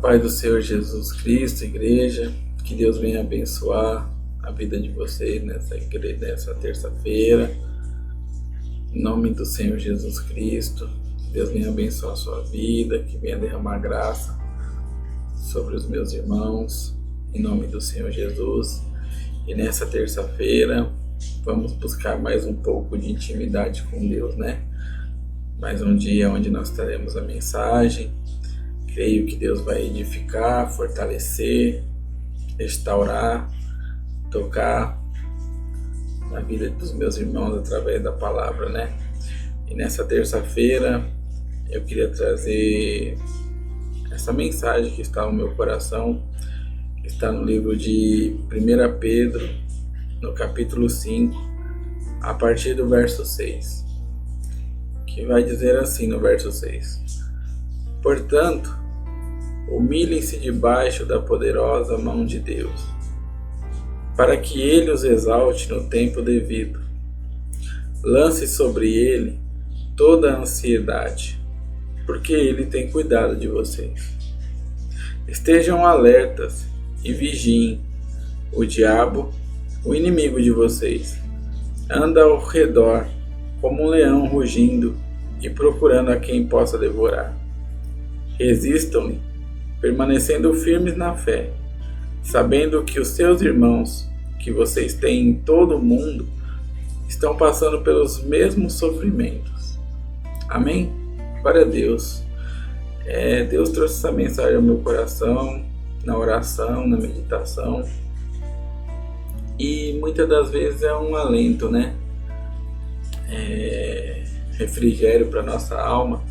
paz do Senhor Jesus Cristo, igreja, que Deus venha abençoar a vida de vocês nessa terça-feira, em nome do Senhor Jesus Cristo. Que Deus venha abençoar a sua vida, que venha derramar graça sobre os meus irmãos, em nome do Senhor Jesus. E nessa terça-feira vamos buscar mais um pouco de intimidade com Deus, né? Mais um dia onde nós teremos a mensagem. Creio que Deus vai edificar, fortalecer, restaurar, tocar na vida dos meus irmãos através da palavra, né? E nessa terça-feira eu queria trazer essa mensagem que está no meu coração, que está no livro de 1 Pedro, no capítulo 5, a partir do verso 6, que vai dizer assim no verso 6: Portanto, humilhem-se debaixo da poderosa mão de Deus, para que Ele os exalte no tempo devido. Lance sobre Ele toda a ansiedade, porque Ele tem cuidado de vocês. Estejam alertas e vigiem. O diabo, o inimigo de vocês, anda ao redor como um leão rugindo e procurando a quem possa devorar. Resistam-lhe, permanecendo firmes na fé, sabendo que os seus irmãos, que vocês têm em todo o mundo, estão passando pelos mesmos sofrimentos. Amém? Glória a Deus. Deus trouxe essa mensagem ao meu coração, na oração, na meditação, e muitas das vezes é um alento, né? Refrigério para nossa alma,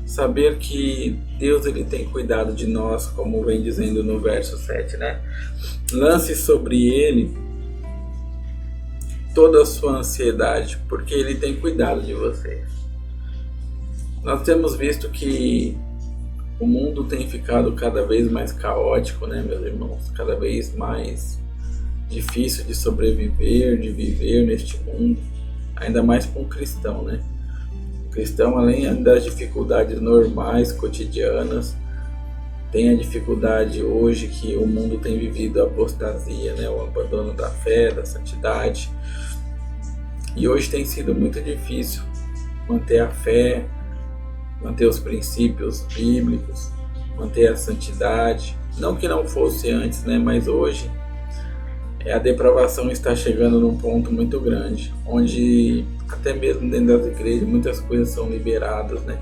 saber que Deus ele tem cuidado de nós, como vem dizendo no verso 7, né? Lance sobre Ele toda a sua ansiedade, porque Ele tem cuidado de vocês. Nós temos visto que o mundo tem ficado cada vez mais caótico, né, meus irmãos? Cada vez mais difícil de sobreviver, de viver neste mundo, ainda mais para um cristão, né? Cristão, além das dificuldades normais, cotidianas, tem a dificuldade hoje que o mundo tem vivido a apostasia, né? O abandono da fé, da santidade. E hoje tem sido muito difícil manter a fé, manter os princípios bíblicos, manter a santidade. Não que não fosse antes, né? Mas hoje a depravação está chegando num ponto muito grande, onde até mesmo dentro das igrejas muitas coisas são liberadas, né?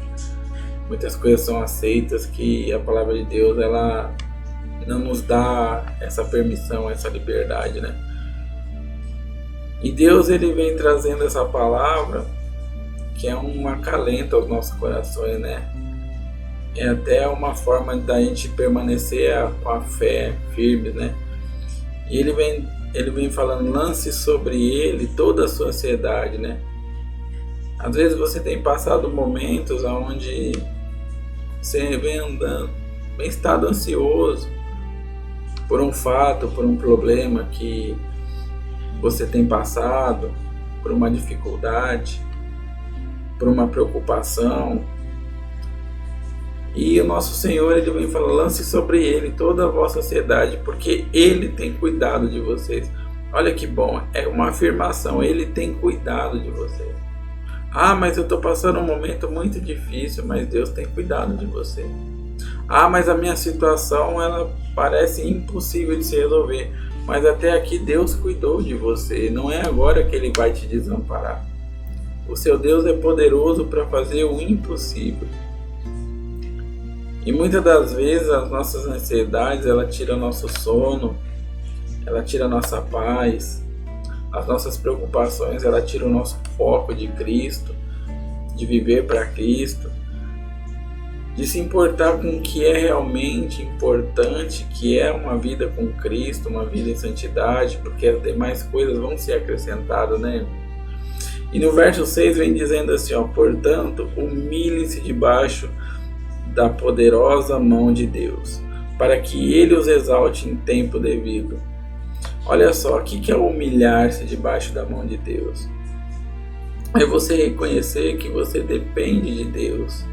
Muitas coisas são aceitas, que a palavra de Deus ela não nos dá essa permissão, essa liberdade, né? E Deus ele vem trazendo essa palavra que é um acalento aos nossos corações, né? É até uma forma da gente permanecer com a fé firme, né? E ele vem falando, lance sobre Ele toda a sua ansiedade, né? Às vezes você tem passado momentos onde você vem estado ansioso por um fato, por um problema que você tem passado, por uma dificuldade, por uma preocupação. E o nosso Senhor, Ele vem falando, lance sobre Ele toda a vossa ansiedade, porque Ele tem cuidado de vocês. Olha que bom, é uma afirmação, Ele tem cuidado de vocês. Ah, mas eu estou passando um momento muito difícil, mas Deus tem cuidado de você. Ah, mas a minha situação, ela parece impossível de se resolver, mas até aqui Deus cuidou de você, não é agora que Ele vai te desamparar. O seu Deus é poderoso para fazer o impossível. E muitas das vezes as nossas ansiedades, ela tira nosso sono, ela tira nossa paz, as nossas preocupações, ela tira o nosso foco de Cristo, de viver para Cristo, de se importar com o que é realmente importante, que é uma vida com Cristo, uma vida em santidade, porque as demais coisas vão ser acrescentadas, né? E no verso 6 vem dizendo assim, portanto, humilhem-se debaixo da poderosa mão de Deus, para que Ele os exalte em tempo devido. Olha só, o que é humilhar-se debaixo da mão de Deus? É você reconhecer que você depende de Deus,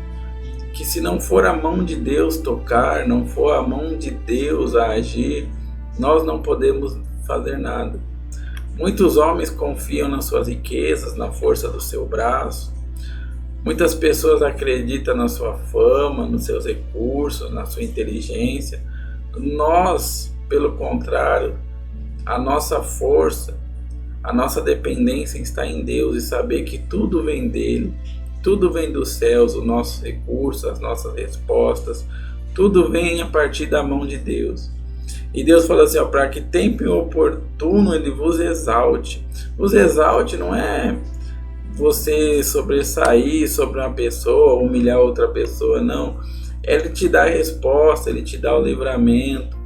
que se não for a mão de Deus tocar, não for a mão de Deus a agir, nós não podemos fazer nada. Muitos homens confiam nas suas riquezas, na força do seu braço. Muitas pessoas acreditam na sua fama, nos seus recursos, na sua inteligência. Nós, pelo contrário, a nossa força, a nossa dependência está em Deus e saber que tudo vem dele, tudo vem dos céus, os nossos recursos, as nossas respostas, tudo vem a partir da mão de Deus. E Deus fala assim, para que tempo oportuno ele vos exalte. Vos exalte não é você sobressair sobre uma pessoa, humilhar outra pessoa, não. Ele te dá a resposta, ele te dá o livramento.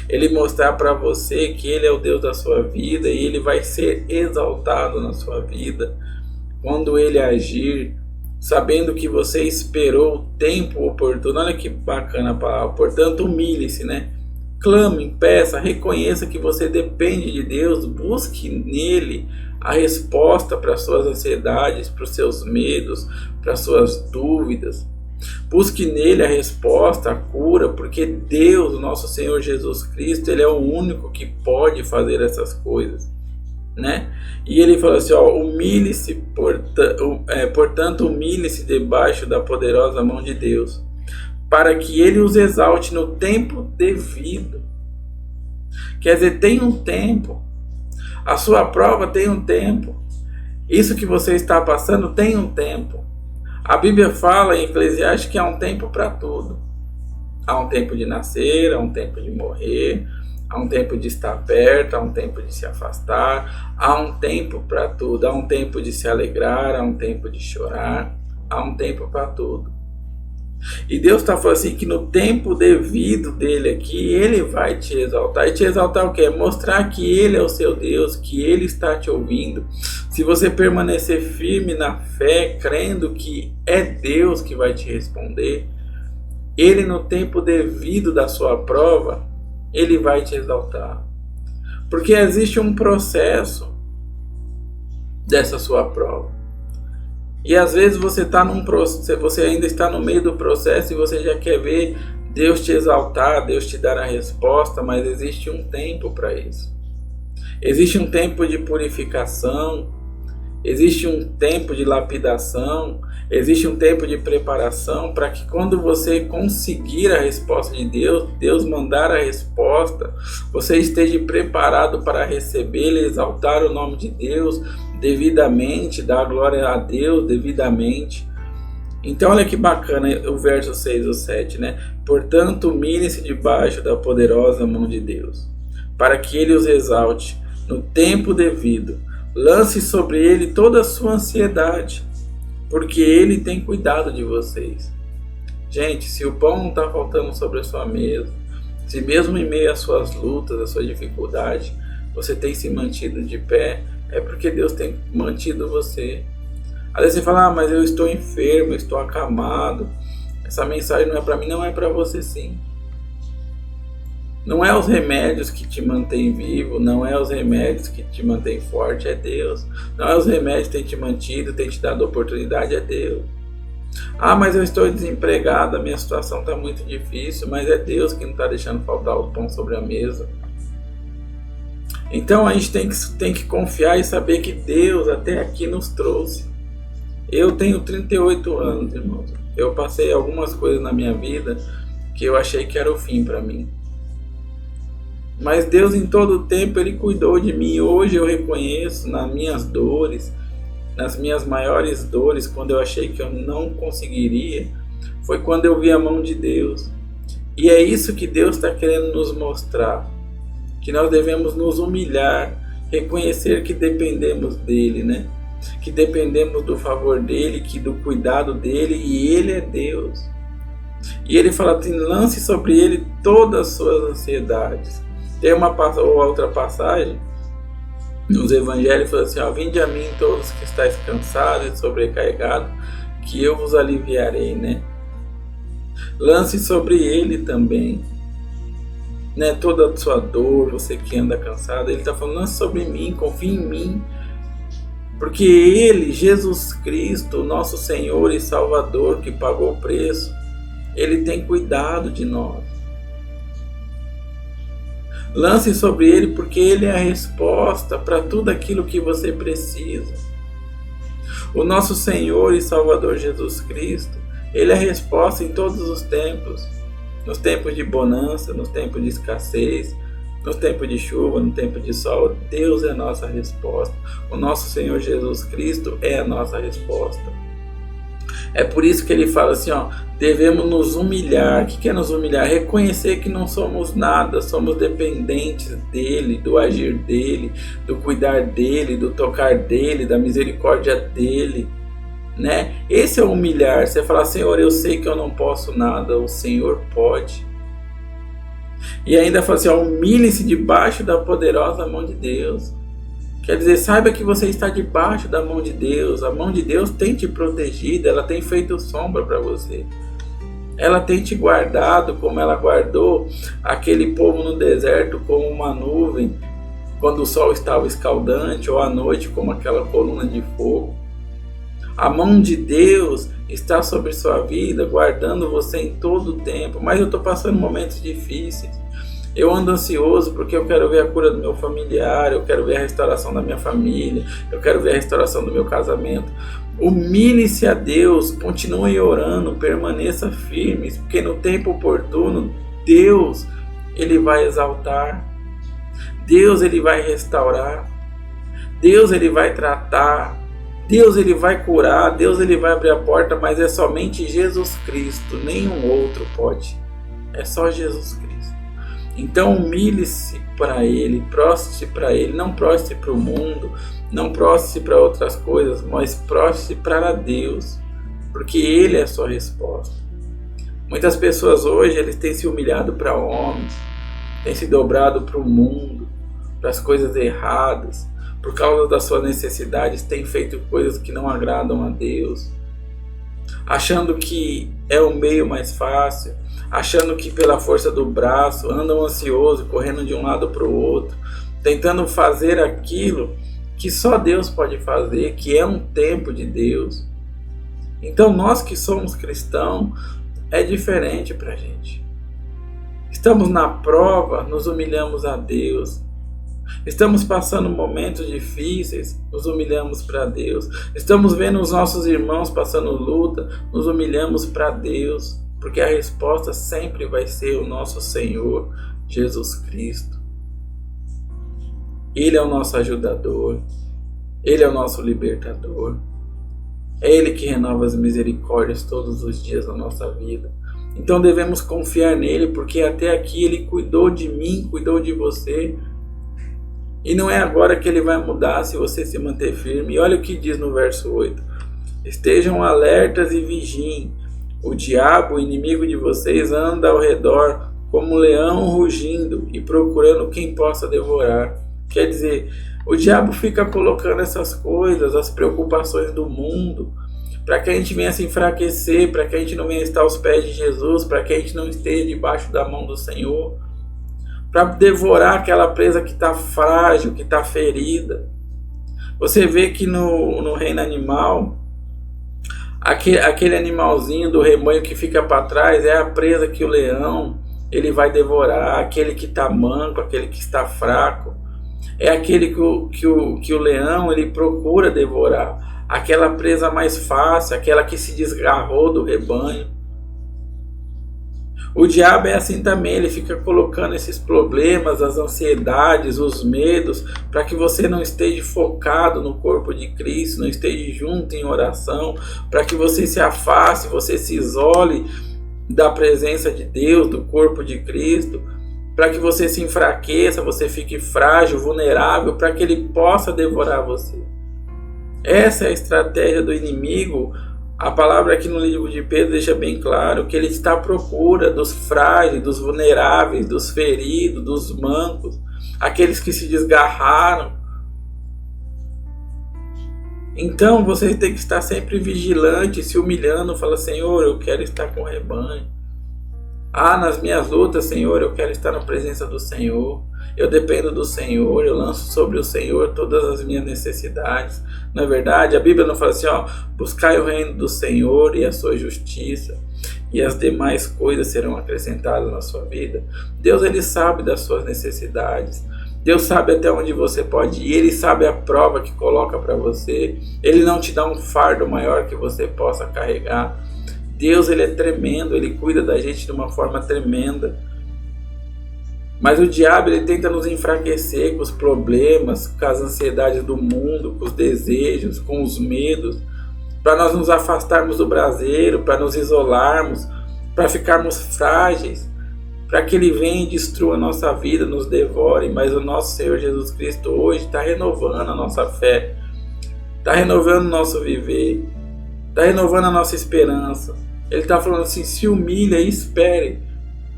Ele mostrar para você que ele é o Deus da sua vida e ele vai ser exaltado na sua vida quando ele agir, sabendo que você esperou o tempo oportuno. Olha que bacana a palavra. Portanto, humilhe-se, né? Clame, peça, reconheça que você depende de Deus, busque nele a resposta para as suas ansiedades, para os seus medos, para as suas dúvidas. Busque nele a resposta, a cura, porque Deus, nosso Senhor Jesus Cristo, ele é o único que pode fazer essas coisas, né? E ele fala assim, humilhe-se, portanto, humilhe-se debaixo da poderosa mão de Deus, para que ele os exalte no tempo devido. Quer dizer, tem um tempo. A sua prova tem um tempo. Isso que você está passando tem um tempo. A Bíblia fala em Eclesiastes que há um tempo para tudo. Há um tempo de nascer, há um tempo de morrer, há um tempo de estar perto, há um tempo de se afastar, há um tempo para tudo. Há um tempo de se alegrar, há um tempo de chorar, há um tempo para tudo. E Deus está falando assim que no tempo devido dele aqui, ele vai te exaltar. E te exaltar o quê? Mostrar que ele é o seu Deus, que ele está te ouvindo. Se você permanecer firme na fé, crendo que é Deus que vai te responder, ele no tempo devido da sua prova, ele vai te exaltar. Porque existe um processo dessa sua prova. E às vezes você você ainda está no meio do processo e você já quer ver Deus te exaltar, Deus te dar a resposta, mas existe um tempo para isso. Existe um tempo de purificação, existe um tempo de lapidação, existe um tempo de preparação para que quando você conseguir a resposta de Deus, Deus mandar a resposta, você esteja preparado para recebê-la, exaltar o nome de Deus devidamente, dar glória a Deus devidamente. Então olha que bacana o verso 6 ou 7, né? Portanto, humilhe-se debaixo da poderosa mão de Deus, para que ele os exalte no tempo devido. Lance sobre ele toda a sua ansiedade, porque ele tem cuidado de vocês. Gente, se o pão não está faltando sobre a sua mesa, se mesmo em meio às suas lutas, às suas dificuldades, você tem se mantido de pé, é porque Deus tem mantido você. Às vezes você fala, mas eu estou enfermo, eu estou acamado. Essa mensagem não é para mim, não é para você sim. Não é os remédios que te mantêm vivo, não é os remédios que te mantêm forte, é Deus. Não é os remédios que têm te mantido, têm te dado oportunidade, é Deus. Ah, mas eu estou desempregado, a minha situação está muito difícil, mas é Deus que não está deixando faltar o pão sobre a mesa. Então a gente tem que confiar e saber que Deus até aqui nos trouxe. Eu tenho 38 anos, irmãos. Eu passei algumas coisas na minha vida que eu achei que era o fim para mim. Mas Deus em todo o tempo Ele cuidou de mim. Hoje eu reconheço nas minhas dores, nas minhas maiores dores, quando eu achei que eu não conseguiria, foi quando eu vi a mão de Deus. E é isso que Deus está querendo nos mostrar. Que nós devemos nos humilhar, reconhecer que dependemos dele, né? Que dependemos do favor dele, que do cuidado dele, e ele é Deus. E ele fala assim, lance sobre ele todas as suas ansiedades. Tem uma outra passagem nos evangelhos, fala assim, vinde a mim todos que estáis cansados e sobrecarregados, que eu vos aliviarei, né? Lance sobre ele também, né, toda a sua dor, você que anda cansado. Ele está falando, lance sobre mim, confie em mim, porque ele, Jesus Cristo, nosso Senhor e Salvador, que pagou o preço, Ele tem cuidado de nós. Lance sobre Ele, porque Ele é a resposta para tudo aquilo que você precisa. O nosso Senhor e Salvador Jesus Cristo, Ele é a resposta em todos os tempos. Nos tempos de bonança, nos tempos de escassez, nos tempos de chuva, no tempo de sol, Deus é a nossa resposta. O nosso Senhor Jesus Cristo é a nossa resposta. É por isso que ele fala assim, devemos nos humilhar. O que é nos humilhar? Reconhecer que não somos nada, somos dependentes dele, do agir dele, do cuidar dele, do tocar dele, da misericórdia dele, né? Esse é o humilhar. Você fala, Senhor, eu sei que eu não posso nada, o Senhor pode. E ainda fala assim, humilhe-se debaixo da poderosa mão de Deus. Quer dizer, saiba que você está debaixo da mão de Deus. A mão de Deus tem te protegido, ela tem feito sombra para você. Ela tem te guardado como ela guardou aquele povo no deserto como uma nuvem, quando o sol estava escaldante, ou à noite como aquela coluna de fogo. A mão de Deus está sobre sua vida, guardando você em todo o tempo. Mas eu estou passando momentos difíceis. Eu ando ansioso porque eu quero ver a cura do meu familiar, eu quero ver a restauração da minha família, eu quero ver a restauração do meu casamento. Humilhe-se a Deus, continue orando, permaneça firme, porque no tempo oportuno, Deus, Ele vai exaltar, Deus, Ele vai restaurar, Deus, Ele vai tratar, Deus, Ele vai curar, Deus, Ele vai abrir a porta, mas é somente Jesus Cristo, nenhum outro pode, é só Jesus Cristo. Então humilhe-se para Ele, prostre-se para Ele, não prostre para o mundo, não prostre para outras coisas, mas prostre para Deus, porque Ele é a sua resposta. Muitas pessoas hoje, eles têm se humilhado para homens, têm se dobrado para o mundo, para as coisas erradas, por causa das suas necessidades, têm feito coisas que não agradam a Deus, achando que é o meio mais fácil, achando que pela força do braço, andam ansiosos, correndo de um lado para o outro, tentando fazer aquilo que só Deus pode fazer, que é um tempo de Deus. Então nós que somos cristãos, é diferente para a gente. Estamos na prova, nos humilhamos a Deus. Estamos passando momentos difíceis, nos humilhamos para Deus. Estamos vendo os nossos irmãos passando luta, nos humilhamos para Deus. Porque a resposta sempre vai ser o nosso Senhor Jesus Cristo. Ele é o nosso ajudador, Ele é o nosso libertador. É Ele que renova as misericórdias todos os dias da nossa vida. Então devemos confiar nele, porque até aqui Ele cuidou de mim, cuidou de você. E não é agora que Ele vai mudar se você se manter firme. E olha o que diz no verso 8. Estejam alertas e vigiem. O diabo, o inimigo de vocês, anda ao redor como um leão rugindo e procurando quem possa devorar. Quer dizer, o diabo fica colocando essas coisas, as preocupações do mundo, para que a gente venha se enfraquecer, para que a gente não venha estar aos pés de Jesus, para que a gente não esteja debaixo da mão do Senhor, para devorar aquela presa que está frágil, que está ferida. Você vê que no reino animal, aquele animalzinho do rebanho que fica para trás é a presa que o leão ele vai devorar, aquele que está manco, aquele que está fraco, é aquele que o leão ele procura devorar, aquela presa mais fácil, aquela que se desgarrou do rebanho. O diabo é assim também, ele fica colocando esses problemas, as ansiedades, os medos, para que você não esteja focado no corpo de Cristo, não esteja junto em oração, para que você se afaste, você se isole da presença de Deus, do corpo de Cristo, para que você se enfraqueça, você fique frágil, vulnerável, para que ele possa devorar você. Essa é a estratégia do inimigo. A palavra aqui no livro de Pedro deixa bem claro que ele está à procura dos frágeis, dos vulneráveis, dos feridos, dos mancos, aqueles que se desgarraram. Então você tem que estar sempre vigilante, se humilhando, fala: Senhor, eu quero estar com o rebanho. Nas minhas lutas, Senhor, eu quero estar na presença do Senhor. Eu dependo do Senhor, eu lanço sobre o Senhor todas as minhas necessidades. Não é verdade? A Bíblia não fala assim, buscai o reino do Senhor e a sua justiça. e as demais coisas serão acrescentadas na sua vida. Deus, ele sabe das suas necessidades. Deus sabe até onde você pode ir, Ele sabe a prova que coloca para você. Ele não te dá um fardo maior que você possa carregar. Deus, ele é tremendo, Ele cuida da gente de uma forma tremenda. Mas o diabo, ele tenta nos enfraquecer com os problemas, com as ansiedades do mundo, com os desejos, com os medos, para nós nos afastarmos do braseiro, para nos isolarmos, para ficarmos frágeis, para que Ele venha e destrua a nossa vida, nos devore. Mas o nosso Senhor Jesus Cristo hoje está renovando a nossa fé, está renovando o nosso viver, está renovando a nossa esperança. Ele está falando assim: se humilha e espere,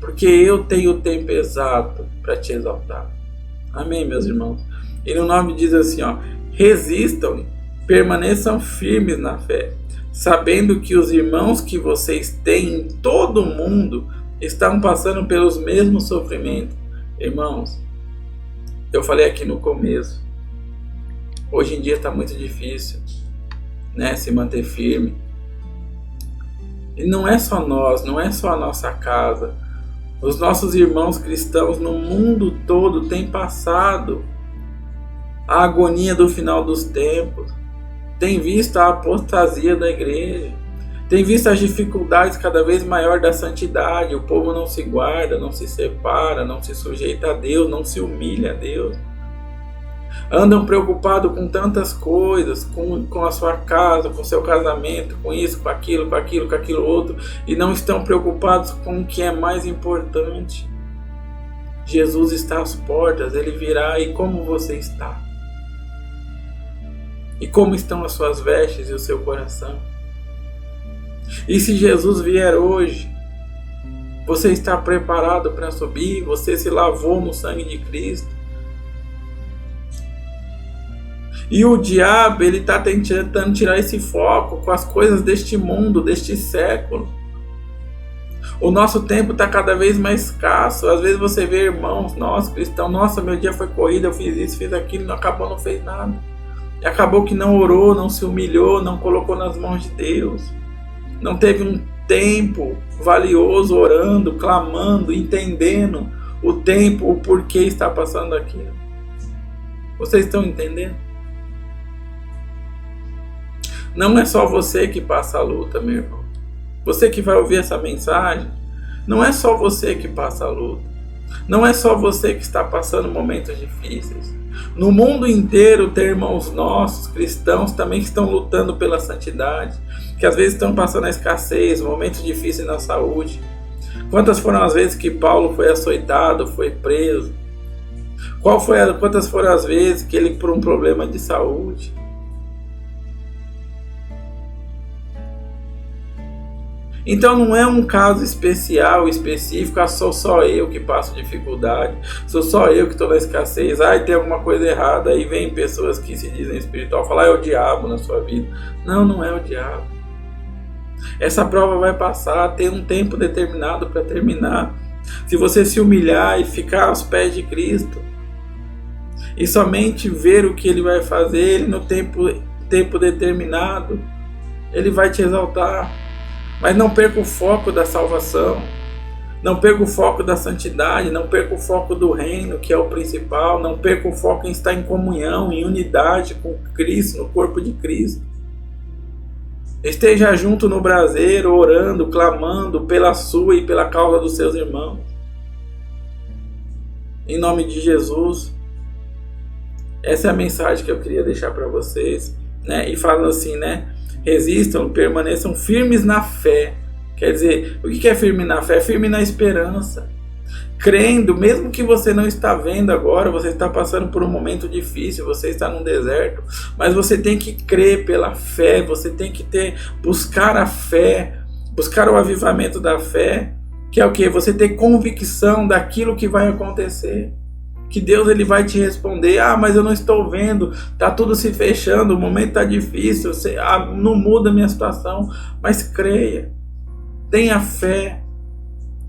porque eu tenho o tempo exato para te exaltar. Amém, meus irmãos? E no nome diz assim, resistam, permaneçam firmes na fé, sabendo que os irmãos que vocês têm em todo o mundo estão passando pelos mesmos sofrimentos. Irmãos, eu falei aqui no começo, hoje em dia está muito difícil, né, se manter firme. E não é só nós, não é só a nossa casa. Os nossos irmãos cristãos no mundo todo têm passado a agonia do final dos tempos, têm visto a apostasia da igreja, tem visto as dificuldades cada vez maior da santidade. O povo não se guarda, não se separa, não se sujeita a Deus, não se humilha a Deus. Andam preocupados com tantas coisas, com a sua casa, com o seu casamento, com isso, com aquilo outro, e não estão preocupados com o que é mais importante. Jesus está às portas, Ele virá. E como você está? E como estão as suas vestes e o seu coração? E se Jesus vier hoje, você está preparado para subir? Você se lavou no sangue de Cristo? E o diabo, ele está tentando tirar esse foco com as coisas deste mundo, deste século. O nosso tempo está cada vez mais escasso. Às vezes você vê irmãos, nós cristãos, nossa, meu dia foi corrida, eu fiz isso, fiz aquilo, não acabou, não fez nada. E acabou que não orou, não se humilhou, não colocou nas mãos de Deus. Não teve um tempo valioso orando, clamando, entendendo o tempo, o porquê está passando aquilo. Vocês estão entendendo? Não é só você que passa a luta, meu irmão. Você que vai ouvir essa mensagem, não é só você que passa a luta. Não é só você que está passando momentos difíceis. No mundo inteiro tem irmãos nossos, cristãos, também que estão lutando pela santidade, que às vezes estão passando a escassez, momentos difíceis na saúde. Quantas foram as vezes que Paulo foi açoitado, foi preso? Quantas foram as vezes que ele por um problema de saúde? Então não é um caso especial, específico, sou só eu que passo dificuldade, sou só eu que estou na escassez, tem alguma coisa errada, aí vem pessoas que se dizem espiritual falar é o diabo na sua vida. Não, não é o diabo. Essa prova vai passar, tem um tempo determinado para terminar. Se você se humilhar e ficar aos pés de Cristo, e somente ver o que Ele vai fazer, Ele no tempo determinado, Ele vai te exaltar. Mas não perca o foco da salvação, não perca o foco da santidade, não perca o foco do reino, que é o principal, não perca o foco em estar em comunhão, em unidade com Cristo, no corpo de Cristo. Esteja junto no braseiro, orando, clamando pela sua e pela causa dos seus irmãos. Em nome de Jesus, essa é a mensagem que eu queria deixar para vocês, né? E falando assim, né? Resistam, permaneçam firmes na fé. Quer dizer, o que é firme na fé? Firme na esperança. Crendo, mesmo que você não está vendo agora, você está passando por um momento difícil, você está num deserto, mas você tem que crer pela fé, você tem que buscar a fé, buscar o avivamento da fé, que é o quê? Você ter convicção daquilo que vai acontecer. Que Deus ele vai te responder, mas eu não estou vendo, está tudo se fechando, o momento está difícil, não muda a minha situação, mas creia, tenha fé,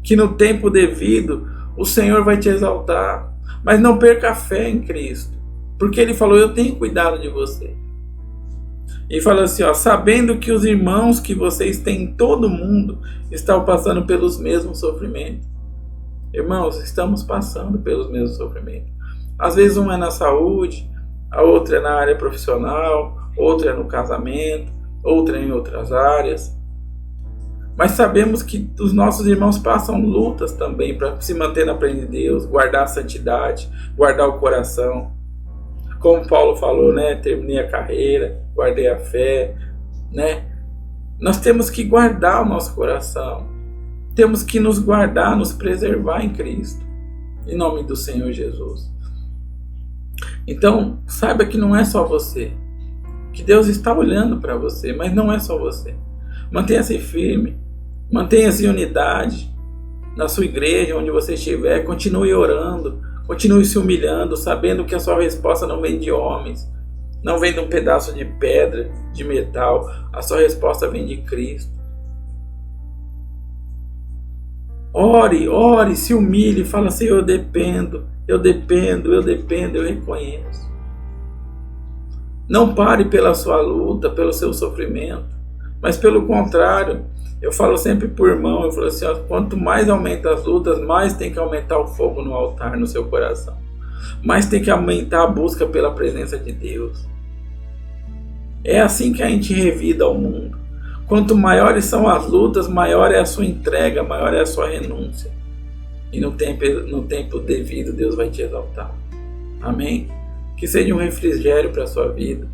que no tempo devido o Senhor vai te exaltar, mas não perca a fé em Cristo, porque Ele falou, eu tenho cuidado de você. E fala assim, ó, sabendo que os irmãos que vocês têm em todo mundo estão passando pelos mesmos sofrimentos. Irmãos, estamos passando pelos mesmos sofrimentos. Às vezes um é na saúde, a outra é na área profissional, outra é no casamento, outra é em outras áreas. Mas sabemos que os nossos irmãos passam lutas também para se manter na presença de Deus, guardar a santidade, guardar o coração. Como Paulo falou, né? Terminei a carreira, guardei a fé, né? Nós temos que guardar o nosso coração. Temos que nos guardar, nos preservar em Cristo. Em nome do Senhor Jesus. Então, saiba que não é só você. Que Deus está olhando para você, mas não é só você. Mantenha-se firme. Mantenha-se em unidade. Na sua igreja, onde você estiver, continue orando. Continue se humilhando, sabendo que a sua resposta não vem de homens. Não vem de um pedaço de pedra, de metal. A sua resposta vem de Cristo. Ore, ore, se humilhe, fala assim, eu dependo, eu reconheço. Não pare pela sua luta, pelo seu sofrimento, mas pelo contrário, eu falo sempre por irmão, eu falo assim, ó, quanto mais aumenta as lutas, mais tem que aumentar o fogo no altar, no seu coração. Mais tem que aumentar a busca pela presença de Deus. É assim que a gente revida o mundo. Quanto maiores são as lutas, maior é a sua entrega, maior é a sua renúncia. E no tempo devido, Deus vai te exaltar. Amém? Que seja um refrigério para a sua vida.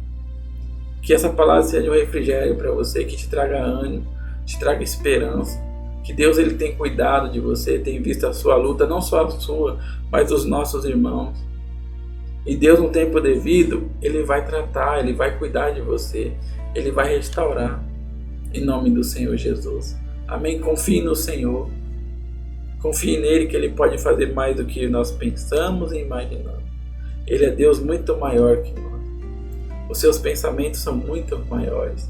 Que essa palavra seja um refrigério para você, que te traga ânimo, te traga esperança. Que Deus ele tem cuidado de você, tem visto a sua luta, não só a sua, mas dos nossos irmãos. E Deus, no tempo devido, Ele vai tratar, Ele vai cuidar de você, Ele vai restaurar. Em nome do Senhor Jesus. Amém? Confie no Senhor. Confie nele que Ele pode fazer mais do que nós pensamos e imaginamos. Ele é Deus muito maior que nós. Os seus pensamentos são muito maiores.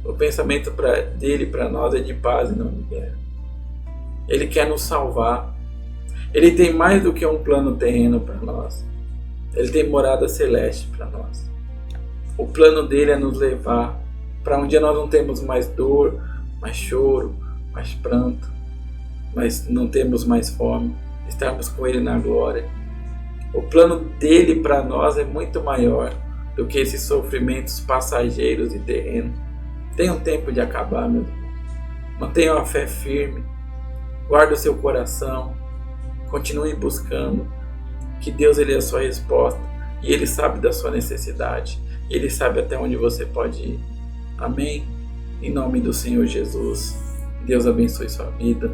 O pensamento dele para nós é de paz e não de guerra. Ele quer nos salvar. Ele tem mais do que um plano terreno para nós. Ele tem morada celeste para nós. O plano dele é nos levar para um dia nós não temos mais dor, mais choro, mais pranto, mas não temos mais fome, estarmos com Ele na glória. O plano dele para nós é muito maior do que esses sofrimentos passageiros e terrenos. Tenha um tempo de acabar, meu irmão. Mantenha a fé firme, guarde o seu coração, continue buscando, que Deus ele é a sua resposta e Ele sabe da sua necessidade, Ele sabe até onde você pode ir. Amém? Em nome do Senhor Jesus. Deus abençoe sua vida.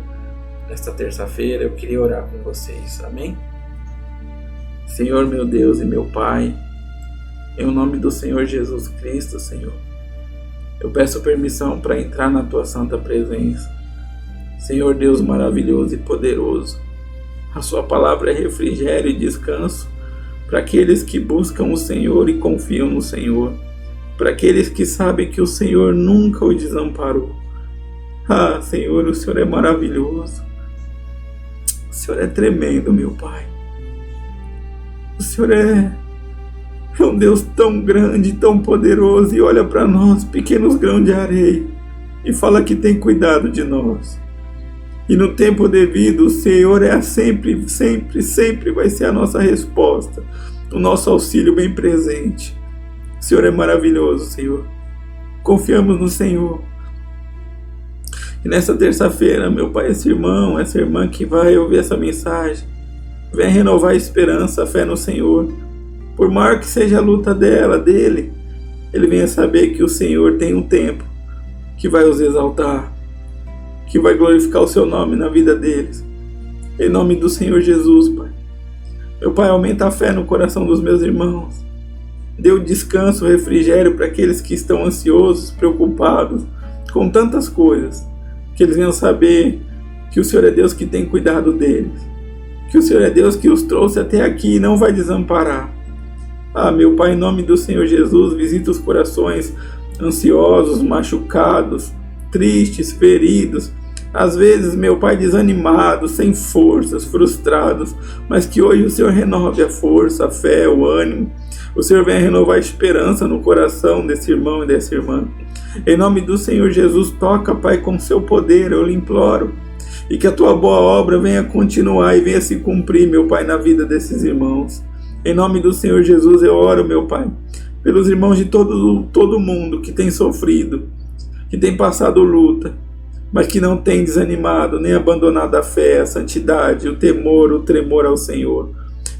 Nesta terça-feira eu queria orar com vocês. Amém? Senhor meu Deus e meu Pai, em nome do Senhor Jesus Cristo, Senhor, eu peço permissão para entrar na Tua santa presença. Senhor Deus maravilhoso e poderoso, a Sua palavra é refrigério e descanso para aqueles que buscam o Senhor e confiam no Senhor. Para aqueles que sabem que o Senhor nunca o desamparou. Ah, Senhor, o Senhor é maravilhoso. O Senhor é tremendo, meu Pai. O Senhor é um Deus tão grande, tão poderoso, e olha para nós, pequenos grãos de areia, e fala que tem cuidado de nós. E no tempo devido, o Senhor é sempre, sempre, sempre vai ser a nossa resposta, o nosso auxílio bem presente. O Senhor é maravilhoso, Senhor. Confiamos no Senhor. E nessa terça-feira, meu Pai, esse irmão, essa irmã que vai ouvir essa mensagem, venha renovar a esperança, a fé no Senhor. Por maior que seja a luta dela, dele, ele venha saber que o Senhor tem um tempo que vai os exaltar, que vai glorificar o seu nome na vida deles. Em nome do Senhor Jesus, Pai. Meu Pai, aumenta a fé no coração dos meus irmãos. Dê o descanso, o refrigério para aqueles que estão ansiosos, preocupados com tantas coisas. Que eles venham saber que o Senhor é Deus que tem cuidado deles. Que o Senhor é Deus que os trouxe até aqui e não vai desamparar. Ah, meu Pai, em nome do Senhor Jesus, visita os corações ansiosos, machucados, tristes, feridos. às vezes, meu Pai, desanimados, sem forças, frustrados, mas que hoje o Senhor renove a força, a fé, o ânimo. O Senhor venha renovar a esperança no coração desse irmão e dessa irmã. Em nome do Senhor Jesus, toca, Pai, com seu poder, eu lhe imploro. E que a tua boa obra venha continuar e venha se cumprir, meu Pai, na vida desses irmãos. Em nome do Senhor Jesus, eu oro, meu Pai, pelos irmãos de todo mundo que tem sofrido, que tem passado luta, mas que não tem desanimado, nem abandonado a fé, a santidade, o temor, o tremor ao Senhor.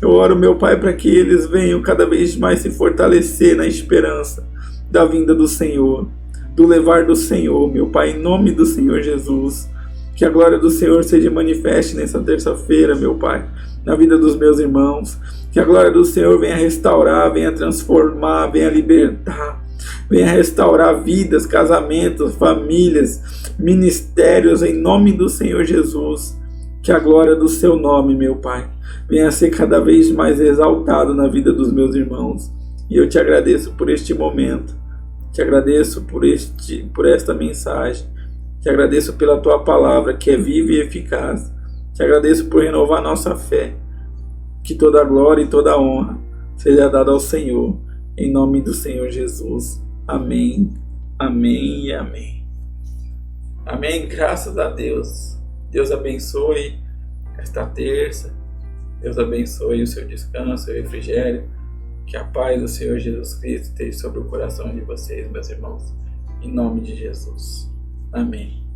Eu oro, meu Pai, para que eles venham cada vez mais se fortalecer na esperança da vinda do Senhor, do levar do Senhor, meu Pai, em nome do Senhor Jesus. Que a glória do Senhor seja manifeste nessa terça-feira, meu Pai, na vida dos meus irmãos. Que a glória do Senhor venha restaurar, venha transformar, venha libertar, venha restaurar vidas, casamentos, famílias, ministérios, em nome do Senhor Jesus. Que a glória do seu nome, meu Pai, venha ser cada vez mais exaltado na vida dos meus irmãos. E eu te agradeço por este momento, te agradeço por esta mensagem, te agradeço pela tua palavra que é viva e eficaz, te agradeço por renovar nossa fé. Que toda a glória e toda a honra seja dada ao Senhor, em nome do Senhor Jesus. Amém, amém e amém. Amém, graças a Deus. Deus abençoe esta terça, Deus abençoe o seu descanso, o seu refrigério. Que a paz do Senhor Jesus Cristo esteja sobre o coração de vocês, meus irmãos, em nome de Jesus. Amém.